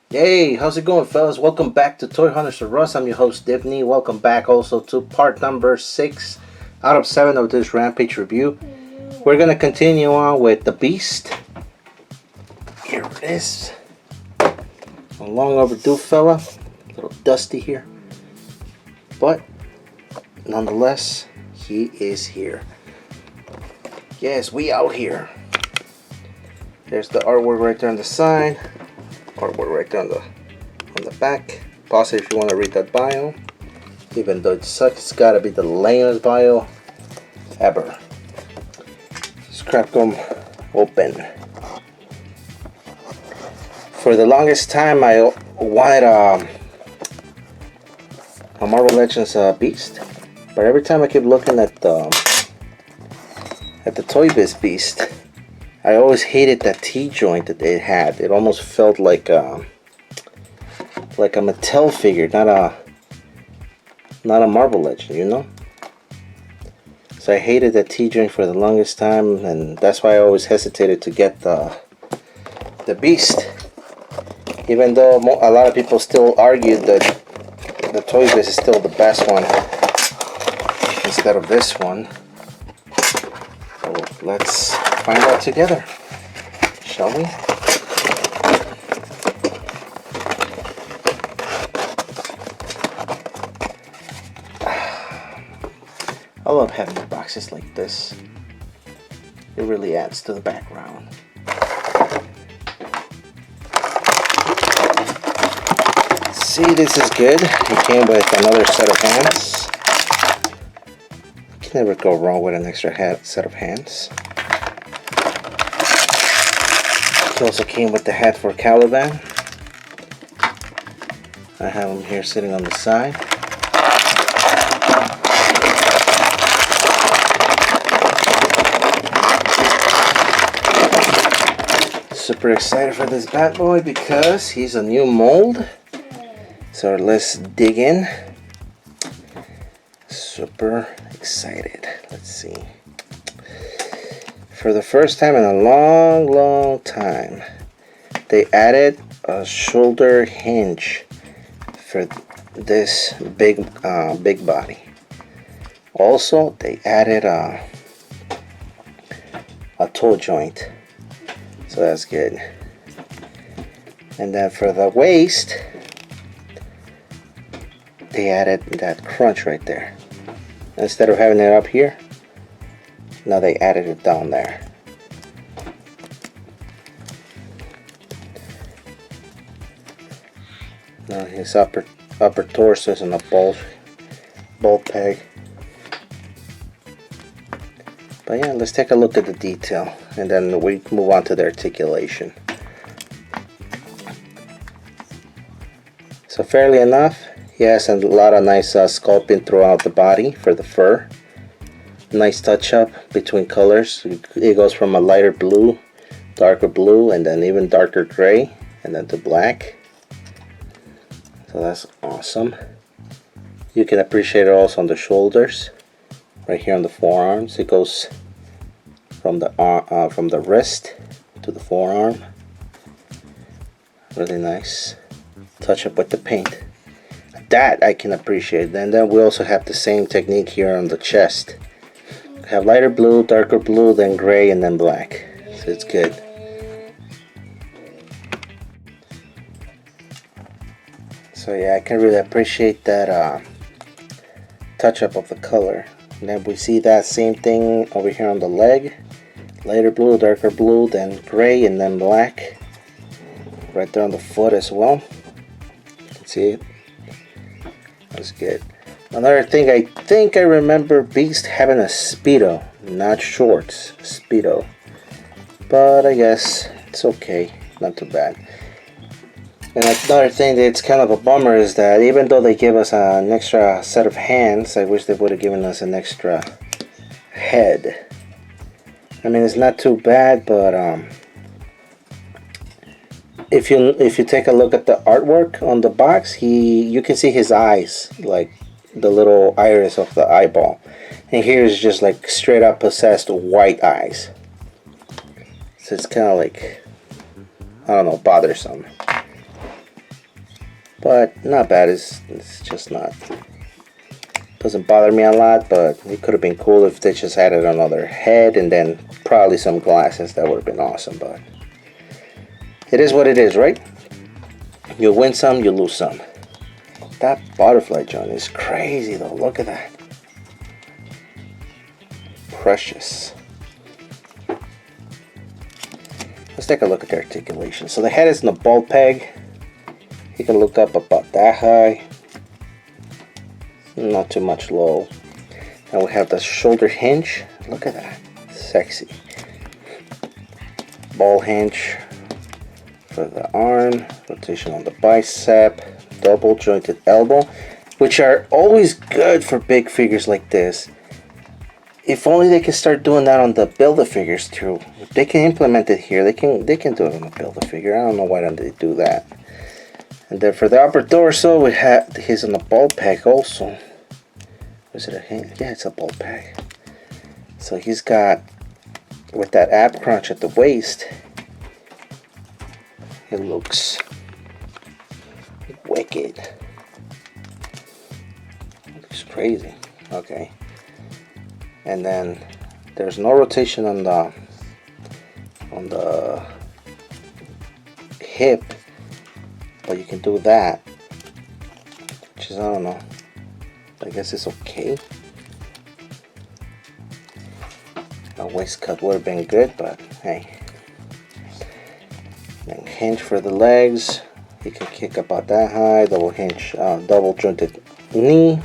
Hey, how's it going, fellas? Welcome back to Toy Hunters for Russ. I'm your host, Divney. Welcome back also to part number 6 out of 7 of this Rampage review. We're going to continue on with the Beast. Here it is. A long overdue fella. A little dusty here. But, nonetheless, he is here. Yes, we out here. There's the artwork right there on the side. Artwork right there on the back. Pause it if you want to read that bio. Even though it sucks, it's gotta be the lamest bio ever. Let's crack them open. For the longest time, I wanted a Marvel Legends Beast, but every time I keep looking at the Toy Biz Beast, I always hated that T-joint that it had. It almost felt like a Mattel figure, not a Marvel Legend, you know? So I hated that T-joint for the longest time, and that's why I always hesitated to get the Beast. Even though a lot of people still argued that the Toy Biz is still the best one instead of this one. So let's find out together, shall we? I love having boxes like this. It really adds to the background. See, this is good. It came with another set of hands. You can never go wrong with an extra set of hands. It also came with the hat for Caliban. I have him here sitting on the side. Super excited for this bad boy because he's a new mold. So let's dig in. Super excited. Let's see. For the first time in a long time, they added a shoulder hinge for this big body. Also, they added a toe joint, so that's good. And then for the waist, they added that crunch right there. Instead of having it up here, now they added it down there. Now his upper torso is on a ball peg. But yeah, let's take a look at the detail, and then we move on to the articulation. So fairly enough, he has a lot of nice sculpting throughout the body for the fur. Nice touch up between colors. It goes from a lighter blue, darker blue, and then even darker gray, and then to black. So that's awesome. You can appreciate it also on the shoulders, right here on the forearms. It goes from the wrist to the forearm. Really nice touch up with the paint. That I can appreciate. And then we also have the same technique here on the chest. Have lighter blue, darker blue, then gray, and then black. So it's good. So yeah, I can really appreciate that touch up of the color. And then we see that same thing over here on the leg. Lighter blue, darker blue, then gray, and then black. Right there on the foot as well. You can see it. That's good. Another thing, I think I remember Beast having a Speedo, not shorts, Speedo. But I guess it's okay, not too bad. And another thing that's kind of a bummer is that even though they give us an extra set of hands, I wish they would have given us an extra head. I mean, it's not too bad, but if you take a look at the artwork on the box, you can see his eyes, like the little iris of the eyeball, and here is just like straight up possessed white eyes. So it's kind of like, I don't know, bothersome. but not bad. It's just not, doesn't bother me a lot, but it could have been cool if they just added another head and then probably some glasses. That would have been awesome, but it is what it is, right? You win some, you lose some. That butterfly joint is crazy though. Look at that. Precious. Let's take a look at the articulation. So the head is in a ball peg. You can look up about that high. Not too much low. And we have the shoulder hinge. Look at that. Sexy. Ball hinge for the arm. Rotation on the bicep. Double jointed elbow. Which are always good for big figures like this. If only they can start doing that on the Build-A-Figures too. If they can implement it here, they can do it on the Build-A-Figure. I don't know why don't they do that. And then for the upper torso, we have his on the ball peg also. Is it a hand? Yeah, it's a ball peg. So he's got, with that ab crunch at the waist, it looks wicked. It looks crazy. Okay. And then there's no rotation on the hip, but you can do that, which is, I don't know, I guess it's okay. A waist cut would have been good, but hey. Then hinge for the legs. You can kick about that high. Double hinge, double jointed knee.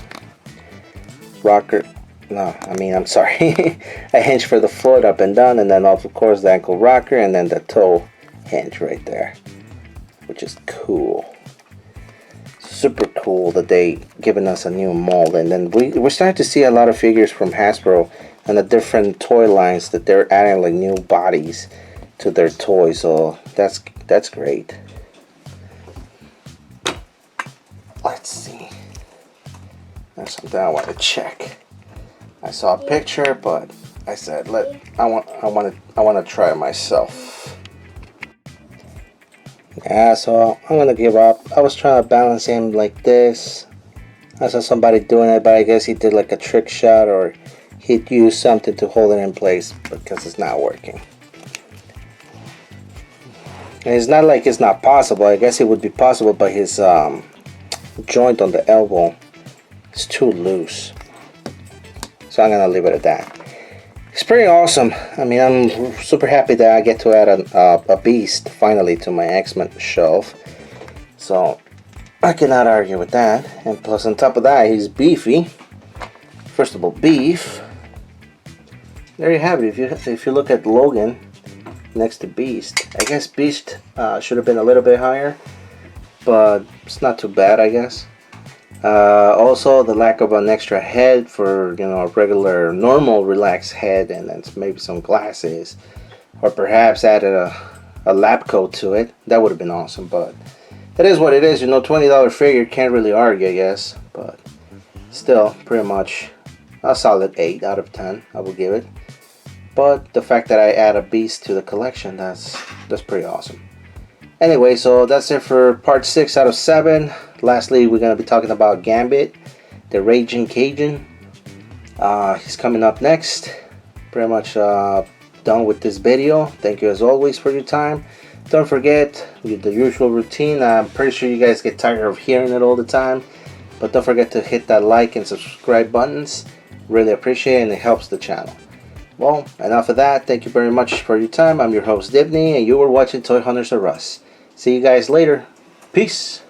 Rocker. No, I'm sorry. A hinge for the foot up and down, and then of course the ankle rocker, and then the toe hinge right there, which is cool. Super cool that they given us a new mold. And then we're starting to see a lot of figures from Hasbro and the different toy lines that they're adding like new bodies to their toys. So that's great. Let's see. There's something I want to check. I saw a picture, but I said I want to try it myself. Yeah, so I'm gonna give up. I was trying to balance him like this. I saw somebody doing it, but I guess he did like a trick shot, or he'd use something to hold it in place because it's not working. And it's not like it's not possible. I guess it would be possible, but his joint on the elbow is too loose. So I'm gonna leave it at that. It's pretty awesome. I'm super happy that I get to add a beast finally to my X-Men shelf. So I cannot argue with that. And plus on top of that, he's beefy. First of all, beef. There you have it. If you look at Logan next to Beast, I guess Beast should have been a little bit higher, but it's not too bad, I guess. Also, the lack of an extra head for, a regular, normal, relaxed head, and then maybe some glasses, or perhaps added a lab coat to it. That would have been awesome, but it is what it is. $20 figure, can't really argue, I guess, but still, pretty much a solid 8 out of 10, I will give it. But the fact that I add a beast to the collection, that's pretty awesome. Anyway, so that's it for part 6 out of 7. Lastly, we're going to be talking about Gambit, the Raging Cajun. He's coming up next. Pretty much done with this video. Thank you as always for your time. Don't forget the usual routine. I'm pretty sure you guys get tired of hearing it all the time. But don't forget to hit that like and subscribe buttons. Really appreciate it, and it helps the channel. Well, enough of that. Thank you very much for your time. I'm your host, Dibney, and you were watching Toy Hunters R Us. See you guys later. Peace.